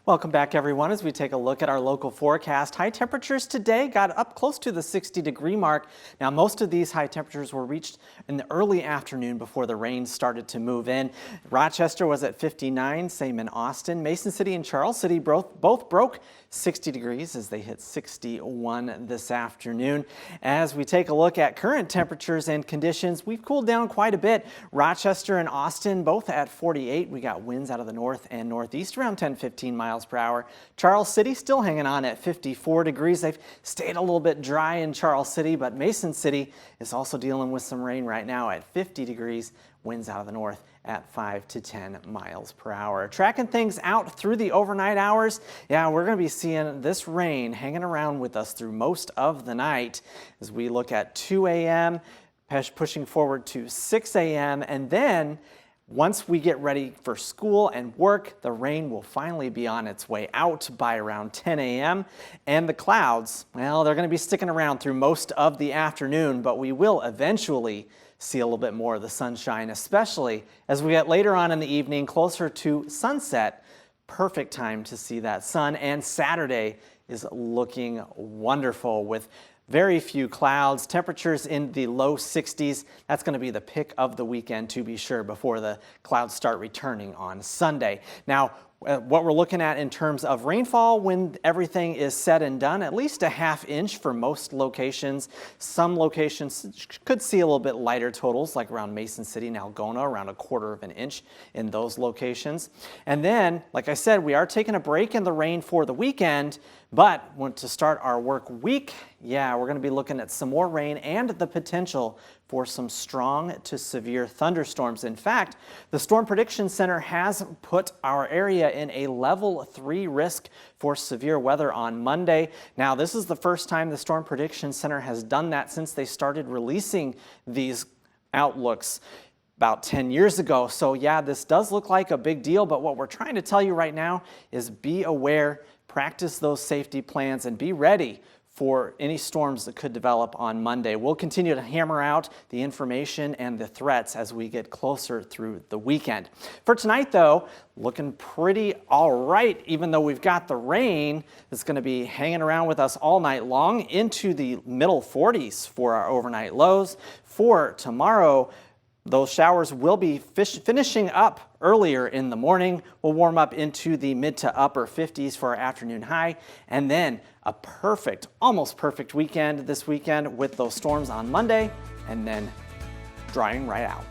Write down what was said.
Welcome back, everyone. As we take a look at our local forecast, high temperatures today got up close to the 60-degree mark. Now, most of these high temperatures were reached in the early afternoon before the rain started to move in. Rochester was at 59, same in Austin. Mason City and Charles City both broke 60 degrees as they hit 61 this afternoon. As we take a look at current temperatures and conditions, we've cooled down quite a bit. Rochester and Austin both at 48. We got winds out of the north and northeast around 10-15 miles per hour. Charles City still hanging on at 54 degrees. They've stayed a little bit dry in Charles City, but Mason City is also dealing with some rain right now at 50 degrees. Winds out of the north at 5 to 10 miles per hour. Tracking things out through the overnight hours, yeah, we're going to be seeing this rain hanging around with us through most of the night as we look at 2 a.m., pushing forward to 6 a.m., and then once we get ready for school and work, the rain will finally be on its way out by around 10 a.m. And the clouds, well, they're going to be sticking around through most of the afternoon, but we will eventually see a little bit more of the sunshine, especially as we get later on in the evening, closer to sunset. Perfect time to see that sun, and Saturday is looking wonderful with very few clouds, temperatures in the low 60s. That's going to be the pick of the weekend, to be sure, before the clouds start returning on Sunday. Now, what we're looking at in terms of rainfall when everything is said and done, at least a ½ inch for most locations. Some locations could see a little bit lighter totals, like around Mason City and Algona, around a ¼ inch in those locations. And then, like I said, we are taking a break in the rain for the weekend, but to start our work week, yeah, we're going to be looking at some more rain and the potential for some strong to severe thunderstorms. In fact, the Storm Prediction Center has put our area in a level 3 risk for severe weather on Monday. Now, this is the first time the Storm Prediction Center has done that since they started releasing these outlooks about 10 years ago. So yeah, this does look like a big deal, but what we're trying to tell you right now is be aware, practice those safety plans, and be ready for any storms that could develop on Monday. We'll continue to hammer out the information and the threats as we get closer through the weekend. For tonight, though, looking pretty all right, even though we've got the rain that's going to be hanging around with us all night long into the middle 40s for our overnight lows. For tomorrow, those showers will be finishing up earlier in the morning. We'll warm up into the mid to upper 50s for our afternoon high, and then a perfect, almost perfect weekend this weekend with those storms on Monday, and then drying right out.